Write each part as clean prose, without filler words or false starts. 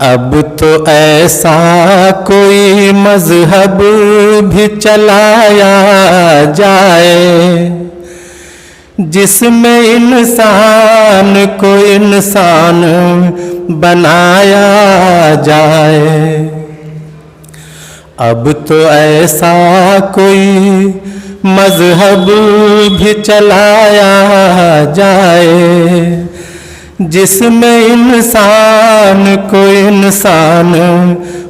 अब तो ऐसा कोई मजहब भी चलाया जाए जिसमें इंसान को इंसान बनाया जाए। अब तो ऐसा कोई मजहब भी चलाया जाए जिसमें इंसान को इंसान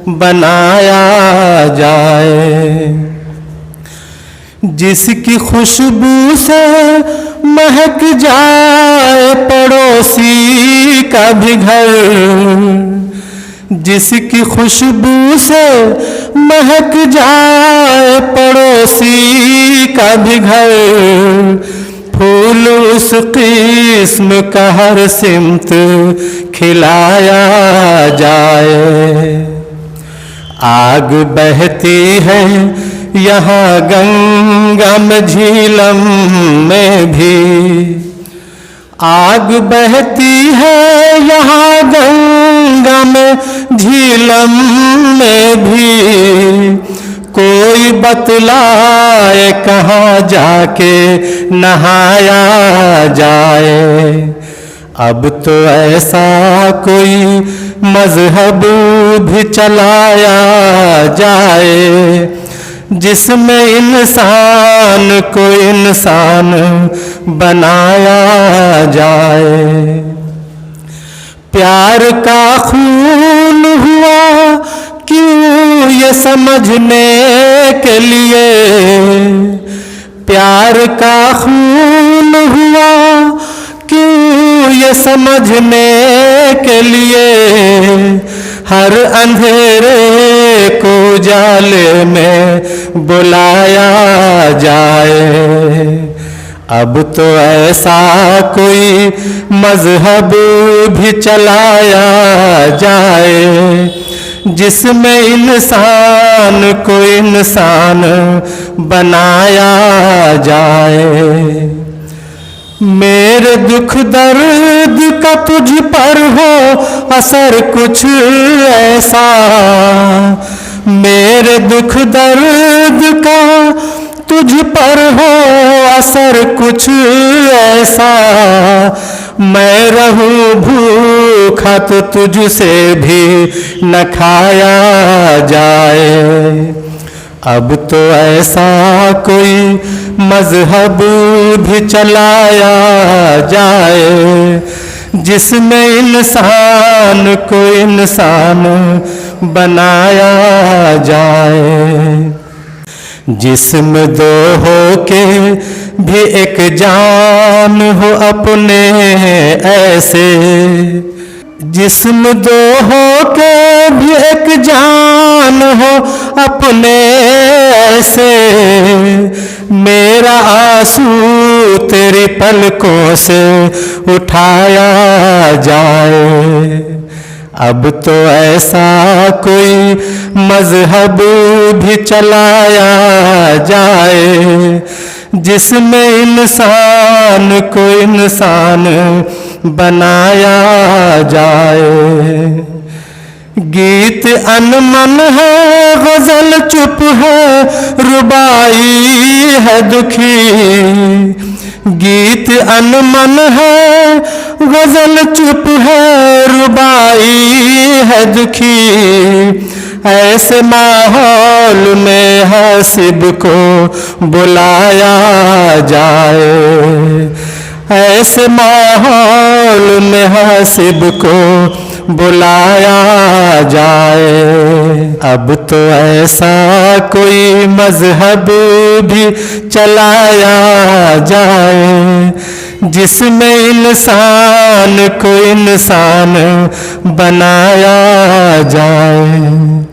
बनाया जाए। जिसकी खुशबू से महक जाए पड़ोसी का भी घर, जिसकी खुशबू से महक जाए पड़ोसी का भी घर, फूल उस किस्म का हर सिमत खिलाया जाए। आग बहती है यहाँ गंगा में झीलम में भी, आग बहती है यहाँ गंगा में झीलम में भी, कोई बतलाए कहाँ जाके नहाया जाए। अब तो ऐसा कोई मजहब भी चलाया जाए जिसमें इंसान को इंसान बनाया जाए। प्यार का खून हुआ क्यों ये समझने के लिए, प्यार का खून हुआ क्यों ये समझने के लिए, हर अंधेरे को उजाले में बुलाया जाए। अब तो ऐसा कोई मजहब भी चलाया जाए जिसमें इंसान को इंसान बनाया जाए। मेरे दुख दर्द का तुझ पर हो असर कुछ ऐसा, मेरे दुख दर्द का तुझ पर हो असर कुछ ऐसा, मैं रहूं भूखा तो तुझसे भी न खाया जाए। अब तो ऐसा कोई मजहब भी चलाया जाए जिसमें इंसान को इंसान बनाया जाए। जिस्म दो हो के भी एक जान हो अपने ऐसे, जिस्म दो हो के भी एक जान हो अपने ऐसे, मेरा आंसू तेरी पलकों से उठाया जाए। अब तो ऐसा कोई मजहब भी चलाया जाए जिसमें इंसान को इंसान बनाया जाए। गीत अनमन है गजल चुप है रुबाई है दुखी, गीत अनमन है गजल चुप है रुबाई है दुखी, ऐसे माहौल में हसीब को बुलाया जाए। ऐसे माहौल में हसीब को बुलाया जाए। अब तो ऐसा कोई मजहब भी चलाया जाए जिसमें इंसान को इंसान बनाया जाए।